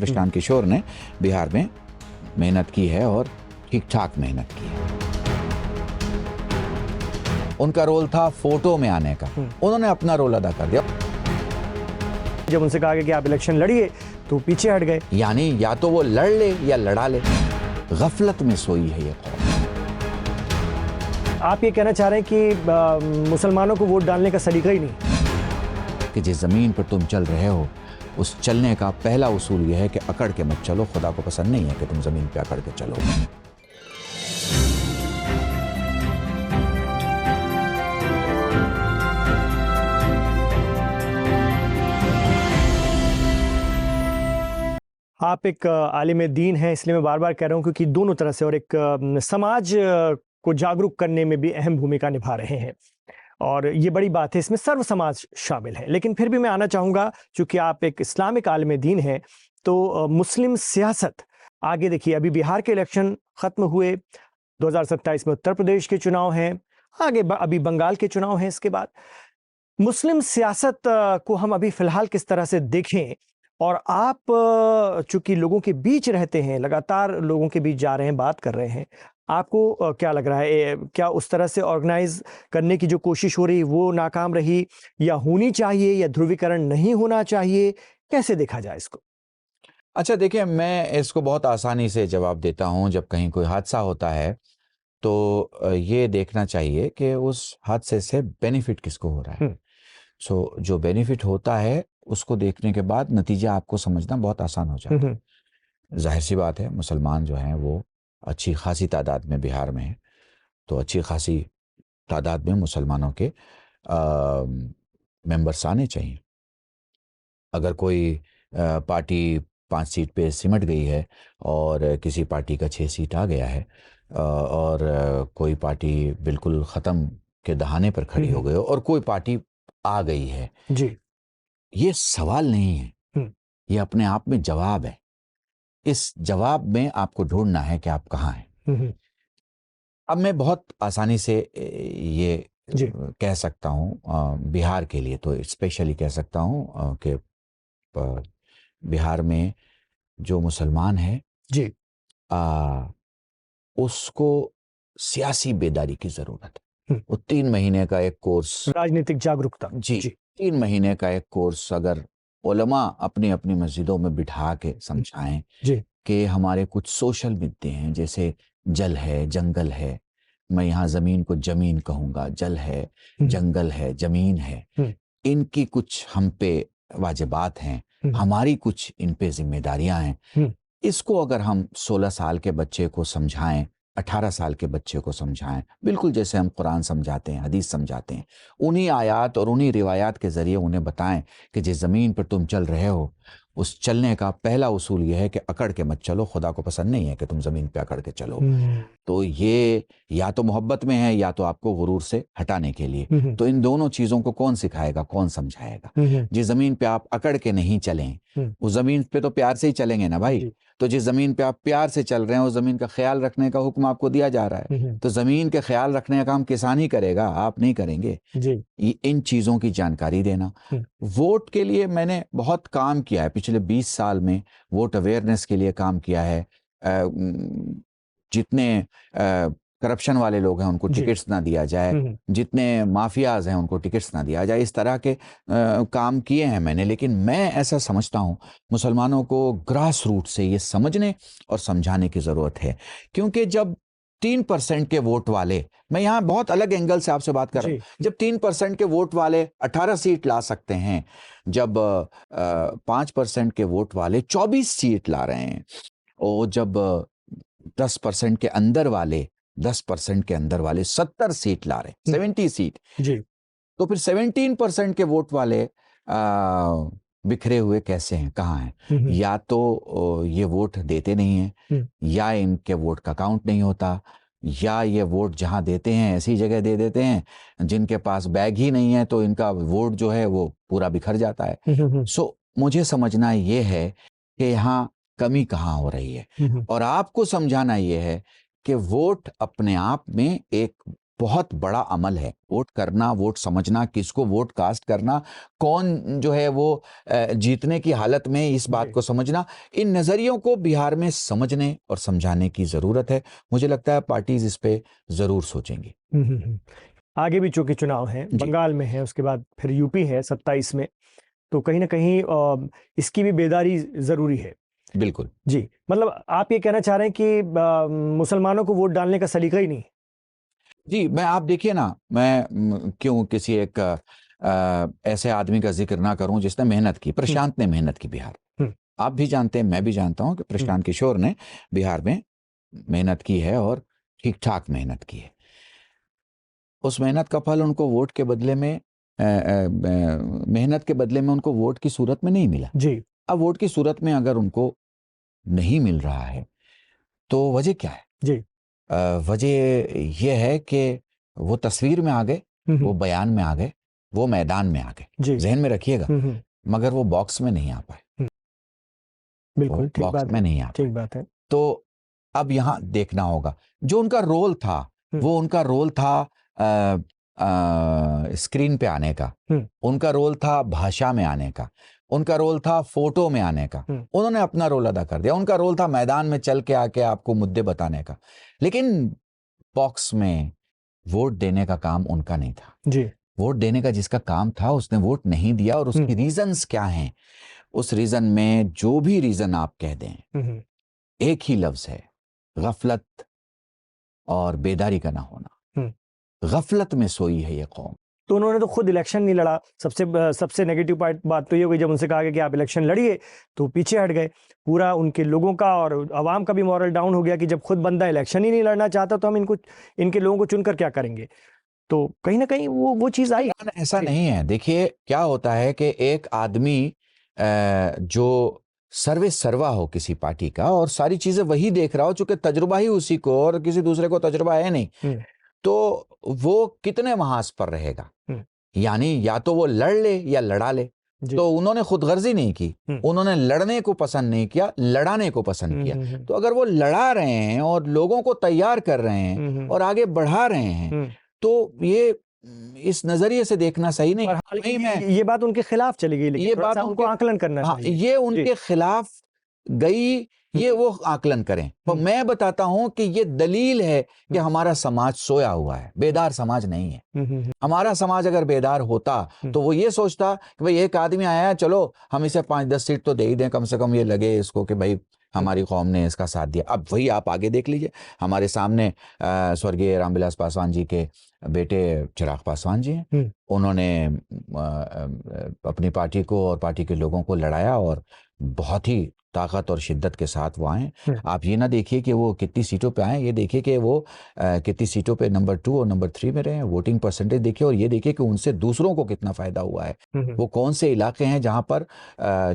प्रशांत किशोर ने बिहार में मेहनत की है और ठीक ठाक मेहनत की है। उनका रोल था फोटो में आने का, उन्होंने अपना रोल अदा कर दिया। जब उनसे कहा गया कि आप इलेक्शन लड़िए तो पीछे हट गए। यानी या तो वो लड़ ले या लड़ा ले, गफलत में सोई है ये कौम। आप ये कहना चाह रहे हैं कि मुसलमानों को वोट डालने का सलीका ही नहीं कि जिस जमीन पर तुम चल रहे हो उस चलने का पहला उसूल यह है कि अकड़ के मत चलो। खुदा को पसंद नहीं है कि तुम जमीन पे अकड़ के चलो। आप एक आलिम दीन हैं, इसलिए मैं बार बार कह रहा हूं क्योंकि दोनों तरह से, और एक समाज को जागरूक करने में भी अहम भूमिका निभा रहे हैं और ये बड़ी बात है, इसमें सर्व समाज शामिल है। लेकिन फिर भी मैं आना चाहूँगा, चूँकि आप एक इस्लामिक आलिम दीन हैं, तो मुस्लिम सियासत आगे देखिए, अभी बिहार के इलेक्शन ख़त्म हुए, 2027 में उत्तर प्रदेश के चुनाव हैं, आगे अभी बंगाल के चुनाव हैं। इसके बाद मुस्लिम सियासत को हम अभी फ़िलहाल किस तरह से देखें? और आप चूँकि लोगों के बीच रहते हैं, लगातार लोगों के बीच जा रहे हैं, बात कर रहे हैं, आपको क्या लग रहा है, क्या उस तरह से ऑर्गेनाइज करने की जो कोशिश हो रही वो नाकाम रही, या होनी चाहिए, या ध्रुवीकरण नहीं होना चाहिए? कैसे देखा जाए इसको? अच्छा देखिए, मैं इसको बहुत आसानी से जवाब देता हूँ। जब कहीं कोई हादसा होता है तो ये देखना चाहिए कि उस हादसे से बेनिफिट किसको हो रहा है। सो जो बेनिफिट होता है उसको देखने के बाद नतीजा आपको समझना बहुत आसान हो जाता है। जाहिर सी बात है, मुसलमान जो हैं वो अच्छी खासी तादाद में बिहार में हैं, तो अच्छी खासी तादाद में मुसलमानों के मेंबर्स आने चाहिए। अगर कोई पार्टी 5 सीट पे सिमट गई है और किसी पार्टी का 6 सीट आ गया है, और कोई पार्टी बिल्कुल ख़त्म के दहाने पर खड़ी हो गई हो और कोई पार्टी आ गई है जी, ये सवाल नहीं है, ये अपने आप में जवाब है। इस जवाब में आपको ढूंढना है कि आप कहाँ हैं। अब मैं बहुत आसानी से ये कह सकता हूँ, बिहार के लिए तो स्पेशली कह सकता हूँ कि बिहार में जो मुसलमान है जी, उसको सियासी बेदारी की जरूरत है। वो 3 महीने का एक कोर्स, राजनीतिक जागरूकता, जी 3 महीने का एक कोर्स अगर उलमा अपनी अपनी मस्जिदों में बिठा के समझाएं कि हमारे कुछ सोशल मुद्दे हैं, जैसे जल है, जंगल है, मैं यहाँ जमीन को जमीन कहूंगा, जल है, जंगल है, जमीन है, इनकी कुछ हम पे वाजिबात हैं, हमारी कुछ इन पे जिम्मेदारियां हैं। इसको अगर हम 16 साल के बच्चे को समझाएं, 18 साल के बच्चे को समझाएं, बिल्कुल जैसे हम कुरान समझाते हैं, हदीस समझाते हैं, उन्हीं आयात और उन्हीं रिवायात के जरिए उन्हें बताएं कि जिस ज़मीन पर तुम चल रहे हो उस चलने का पहला उसूल यह है कि अकड़ के मत चलो। खुदा को पसंद नहीं है कि तुम ज़मीन पे अकड़ के चलो। तो ये या तो मोहब्बत में है या तो आपको गुरूर से हटाने के लिए। तो इन दोनों चीज़ों को कौन सिखाएगा, कौन समझाएगा? जिस ज़मीन पे आप अकड़ के नहीं चलें उस ज़मीन पे तो प्यार से ही चलेंगे ना भाई। तो जिस ज़मीन पे आप प्यार से चल रहे हैं उस ज़मीन का ख्याल रखने का हुक्म आपको दिया जा रहा है। तो ज़मीन के ख्याल रखने का काम किसान ही करेगा, आप नहीं करेंगे। इन चीज़ों की जानकारी देना। वोट के लिए मैंने बहुत काम किया है पिछले 20 साल में, वोट अवेयरनेस के लिए काम किया है। जितने करप्शन वाले लोग हैं उनको टिकट्स ना दिया जाए, जितने माफियाज हैं उनको टिकट्स ना दिया जाए, इस तरह के काम किए हैं मैंने। लेकिन मैं ऐसा समझता हूँ मुसलमानों को ग्रास रूट से ये समझने और समझाने की ज़रूरत है, क्योंकि जब 3% के वोट वाले, मैं यहाँ बहुत अलग एंगल से आपसे बात कर रहा हूँ, जब 3% के वोट वाले 18 सीट ला सकते हैं, जब 5% के वोट वाले 24 सीट ला रहे हैं, और जब 10% के अंदर वाले 10% के अंदर वाले 70 सीट ला रहे हैं, 70 सीट, तो फिर 17% के वोट वाले बिखरे हुए कैसे हैं, कहाँ हैं? या तो ये वोट देते नहीं हैं, या इनके वोट का काउंट नहीं होता, या ये वोट जहां देते हैं ऐसी जगह दे देते हैं जिनके पास बैग ही नहीं है, तो इनका वोट जो है वो पूरा बिखर जाता है। सो मुझे समझना ये है कि यहाँ कमी कहाँ हो रही है, और आपको समझाना ये है कि वोट अपने आप में एक बहुत बड़ा अमल है। वोट करना, वोट समझना, किसको वोट कास्ट करना, कौन जो है वो जीतने की हालत में, इस बात को समझना, इन नज़रियों को बिहार में समझने और समझाने की ज़रूरत है। मुझे लगता है पार्टीज इस पे ज़रूर सोचेंगी। आगे भी चूंकि चुनाव है, बंगाल में है, उसके बाद फिर यूपी है 27 में, तो कहीं ना कहीं इसकी भी बेदारी ज़रूरी है। बिल्कुल जी, मतलब आप ये कहना चाह रहे हैं कि मुसलमानों को वोट डालने का सलीका ही नहीं? जी, मैं आप देखिए ना, मैं क्यों किसी एक ऐसे आदमी का जिक्र ना करूं जिसने मेहनत की। प्रशांत ने मेहनत की बिहार। आप भी जानते हैं, मैं भी जानता हूं कि प्रशांत किशोर ने बिहार में मेहनत की है और ठीक ठाक मेहनत की है। उस मेहनत का फल उनको वोट के बदले में मेहनत के बदले में उनको वोट की सूरत में नहीं मिला जी। अब वोट की सूरत में अगर उनको नहीं मिल रहा है तो वजह क्या है? जी। वजह यह है कि वो तस्वीर में आ गए, वो बयान में आ गए, वो मैदान में आ गए। जहन में रखिएगा, मगर वो बॉक्स में नहीं आ पाए। बिल्कुल ठीक बॉक्स बात में है, नहीं आ पाए। ठीक बात है। तो अब यहाँ देखना होगा जो उनका रोल था, वो उनका रोल था स्क्रीन पे आने का, उनका रोल था भाषा में आने का, उनका रोल था फोटो में आने का। उन्होंने अपना रोल अदा कर दिया। उनका रोल था मैदान में चल के आके आपको मुद्दे बताने का। लेकिन बॉक्स में वोट देने का काम उनका नहीं था। जी। वोट देने का जिसका काम था उसने वोट नहीं दिया। और उसकी रीजंस क्या हैं? उस रीजन में जो भी रीजन आप कह दें, एक ही लफ्ज है, गफलत और बेदारी का ना होना। गफलत में सोई है ये कौम। तो उन्होंने तो खुद इलेक्शन नहीं लड़ा। सबसे नेगेटिव बात तो ये हो गई जब उनसे कहा गया कि आप इलेक्शन लड़िए तो पीछे हट गए। पूरा उनके लोगों का और आवाम का भी मॉरल डाउन हो गया कि जब खुद बंदा इलेक्शन ही नहीं लड़ना चाहता तो हम इनके लोगों को चुनकर क्या करेंगे। तो कहीं ना कहीं वो चीज़ आई। ऐसा नहीं है। देखिए क्या होता है कि एक आदमी जो सर्वे सर्वा हो किसी पार्टी का और सारी चीजें वही देख रहा हो, चूंकि तजुर्बा ही उसी को और किसी दूसरे को तजुर्बा है नहीं, तो वो कितने महाज पर रहेगा। यानी या तो वो लड़ ले या लड़ा ले। तो उन्होंने खुदगर्जी नहीं की, उन्होंने लड़ने को पसंद नहीं किया, लड़ाने को पसंद किया। तो अगर वो लड़ा रहे हैं और लोगों को तैयार कर रहे हैं और आगे बढ़ा रहे हैं, तो ये इस नजरिए से देखना सही नहीं। ये बात उनके खिलाफ चली गई, लेकिन ये बात उनको आकलन करना चाहिए। ये उनके खिलाफ गई, ये वो आकलन करें। तो मैं बताता हूं कि ये दलील है कि हमारा समाज सोया हुआ है, बेदार समाज नहीं है। हमारा समाज अगर बेदार होता तो वो ये सोचता कि भाई एक आदमी आया है, चलो हम इसे 5-10 सीट तो दे ही दें, कम से कम ये लगे इसको कि भाई हमारी कौम ने इसका साथ दिया। अब वही आप आगे देख लीजिए, हमारे सामने स्वर्गीय रामविलास पासवान जी के बेटे चिराग पासवान जी हैं। उन्होंने अपनी पार्टी को और पार्टी के लोगों को लड़ाया और बहुत ही ताकत और शिद्दत के साथ वो आए। आप ये ना देखिए कि वो कितनी सीटों पे आए, ये देखिए कि वो कितनी सीटों पे नंबर 2 और नंबर 3 में रहे हैं। वोटिंग परसेंटेज देखिए और ये देखिए कि उनसे दूसरों को कितना फायदा हुआ है। वो कौन से इलाके हैं जहां पर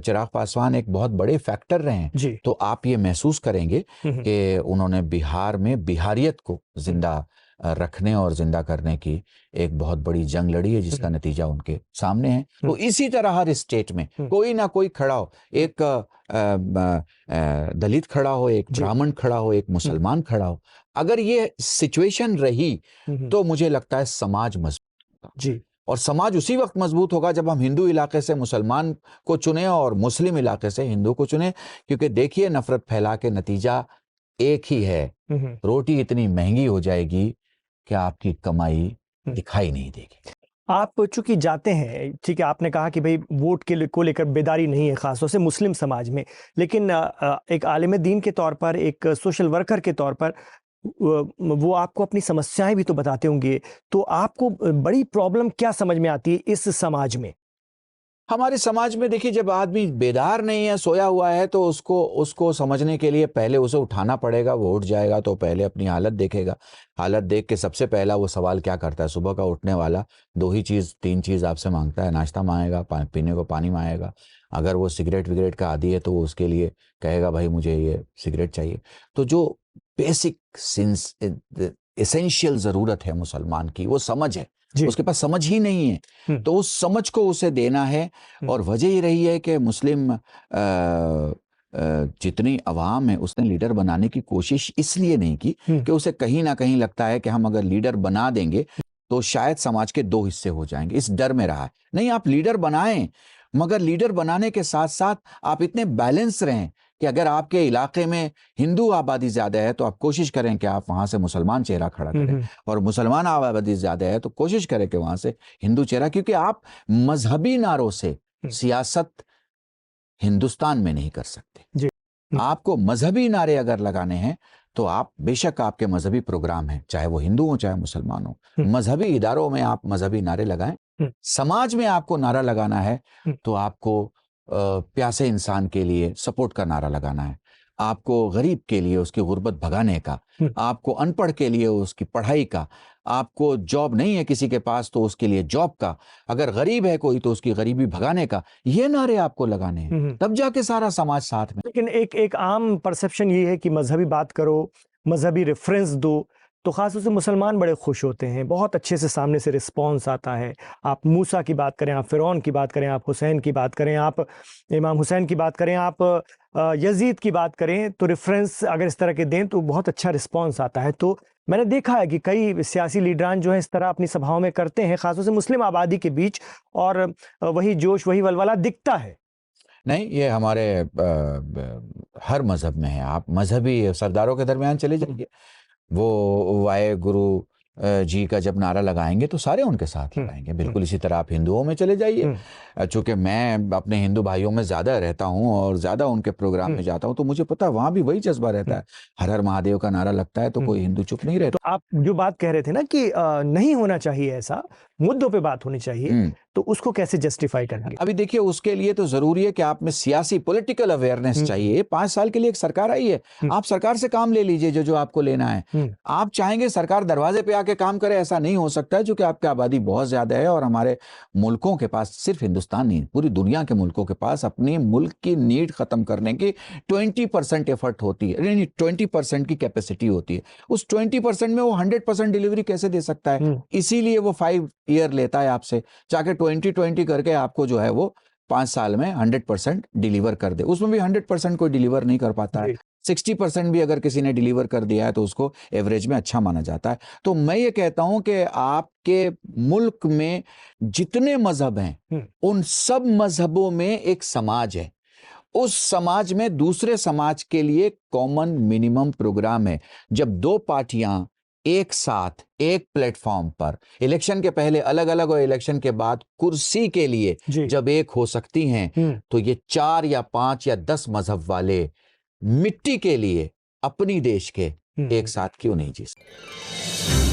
चिराग पासवान एक बहुत बड़े फैक्टर रहे हैं। तो आप ये महसूस करेंगे कि उन्होंने बिहार में बिहारियत को जिंदा रखने और जिंदा करने की एक बहुत बड़ी जंग लड़ी है, जिसका नतीजा उनके सामने है। तो इसी तरह हर स्टेट में कोई ना कोई खड़ा हो, एक दलित खड़ा हो, एक ब्राह्मण खड़ा हो, एक मुसलमान खड़ा हो। अगर ये सिचुएशन रही तो मुझे लगता है समाज मजबूत होगा। और समाज उसी वक्त मजबूत होगा जब हम हिंदू इलाके से मुसलमान को चुने और मुस्लिम इलाके से हिंदू को चुने। क्योंकि देखिए नफरत फैला के नतीजा एक ही है, रोटी इतनी महंगी हो जाएगी कि आपकी कमाई दिखाई नहीं देगी। आप चूंकि जाते हैं, ठीक है, आपने कहा कि भाई वोट को लेकर बेदारी नहीं है खासतौर से मुस्लिम समाज में, लेकिन एक आलिम दीन के तौर पर, एक सोशल वर्कर के तौर पर वो आपको अपनी समस्याएं भी तो बताते होंगे। तो आपको बड़ी प्रॉब्लम क्या समझ में आती है इस समाज में? हमारे समाज में देखिए, जब आदमी बेदार नहीं है, सोया हुआ है, तो उसको समझने के लिए पहले उसे उठाना पड़ेगा। वो उठ जाएगा तो पहले अपनी हालत देखेगा। हालत देख के सबसे पहला वो सवाल क्या करता है, सुबह का उठने वाला 3 चीज आपसे मांगता है। नाश्ता मांगेगा, पीने को पानी मांगेगा। अगर वो सिगरेट विगरेट का आदी है तो वो उसके लिए कहेगा भाई मुझे ये सिगरेट चाहिए। तो जो बेसिक एसेंशियल जरूरत है मुसलमान की, वो समझ है। उसके पास समझ ही नहीं है। तो उस समझ को उसे देना है। और वजह ही रही है कि मुस्लिम जितनी अवाम है उसने लीडर बनाने की कोशिश इसलिए नहीं की कि उसे कहीं ना कहीं लगता है कि हम अगर लीडर बना देंगे तो शायद समाज के दो हिस्से हो जाएंगे, इस डर में रहा है। नहीं, आप लीडर बनाएं, मगर लीडर बनाने के साथ साथ आप इतने बैलेंस रहें कि अगर आपके इलाके में हिंदू आबादी ज्यादा है तो आप कोशिश करें कि आप वहां से मुसलमान चेहरा खड़ा करें, और मुसलमान आबादी ज्यादा है तो कोशिश करें कि वहां से हिंदू चेहरा, क्योंकि आप मजहबी नारों से सियासत हिंदुस्तान में नहीं कर सकते जी। आपको मजहबी नारे अगर लगाने हैं तो आप बेशक आपके मजहबी प्रोग्राम हैं, चाहे वो हिंदू हो चाहे मुसलमान हो, मजहबी इदारों में आप मजहबी नारे लगाएं। समाज में आपको नारा लगाना है तो आपको प्यासे इंसान के लिए सपोर्ट का नारा लगाना है, आपको गरीब के लिए उसकी गुर्बत भगाने का, आपको अनपढ़ के लिए उसकी पढ़ाई का, आपको जॉब नहीं है किसी के पास तो उसके लिए जॉब का, अगर गरीब है कोई तो उसकी गरीबी भगाने का, ये नारे आपको लगाने हैं, तब जाके सारा समाज साथ में। लेकिन एक आम परसेप्शन ये है कि मजहबी बात करो, मजहबी रेफरेंस दो तो खासतौर से मुसलमान बड़े खुश होते हैं, बहुत अच्छे से सामने से रिस्पॉन्स आता है। आप मूसा की बात करें, आप फिरौन की बात करें, आप हुसैन की बात करें, आप इमाम हुसैन की बात करें, आप यजीद की बात करें, तो रेफरेंस अगर इस तरह के दें तो बहुत अच्छा रिस्पॉन्स आता है। तो मैंने देखा है कि कई सियासी लीडरान जो है इस तरह अपनी सभाओं में करते हैं, खासतौर से मुस्लिम आबादी के बीच, और वही जोश वही वलवला दिखता है। नहीं, ये हमारे हर मजहब में है। आप मजहबी सरदारों के दरमियान चले जाइए, वो वाहे गुरु जी का जब नारा लगाएंगे तो सारे उनके साथ लगाएंगे। बिल्कुल इसी तरह आप हिंदुओं में चले जाइए, चूंकि मैं अपने हिंदू भाइयों में ज्यादा रहता हूं और ज्यादा उनके प्रोग्राम में जाता हूं, तो मुझे पता वहां भी वही जज्बा रहता है। हर हर महादेव का नारा लगता है तो कोई हिंदू चुप नहीं रहता। तो आप जो बात कह रहे थे ना कि नहीं होना चाहिए, ऐसा मुद्दों पे बात होनी चाहिए, तो उसको कैसे जस्टिफाई करेंगे? अभी देखिए, उसके लिए तो जरूरी है कि आप में सियासी पॉलिटिकल अवेयरनेस चाहिए। 5 साल के लिए एक सरकार आई है, आप सरकार से काम ले लीजिए जो आपको लेना है। आप चाहेंगे सरकार दरवाजे पे आके काम करे, ऐसा नहीं हो सकता है, क्योंकि आपकी आबादी बहुत ज्यादा है और हमारे मुल्कों के पास, सिर्फ हिंदुस्तान नहीं पूरी दुनिया के मुल्कों के पास अपने मुल्क की नीड खत्म करने की 20% एफर्ट होती है, यानी 20% की कैपेसिटी होती है। उस 20% में वो 100% डिलीवरी कैसे दे सकता है? इसीलिए वो 5 ईयर लेता है आपसे, जाके 2020 करके आपको जो है वो 5 साल में 100% डिलीवर कर दे। उसमें भी 100% कोई डिलीवर नहीं कर पाता है। 60% भी अगर किसी ने डिलीवर कर दिया है तो उसको एवरेज में अच्छा माना जाता है। तो मैं ये कहता हूं कि आपके मुल्क में जितने मजहब हैं उन सब मजहबों में एक समाज है, उस समाज में दूसरे समाज के लिए कॉमन मिनिमम प्रोग्राम है। जब दो पार्टियां एक साथ एक प्लेटफॉर्म पर, इलेक्शन के पहले अलग अलग और इलेक्शन के बाद कुर्सी के लिए जब एक हो सकती हैं, तो ये 4 या 5 या 10 मजहब वाले मिट्टी के लिए अपनी देश के एक साथ क्यों नहीं जी सकते?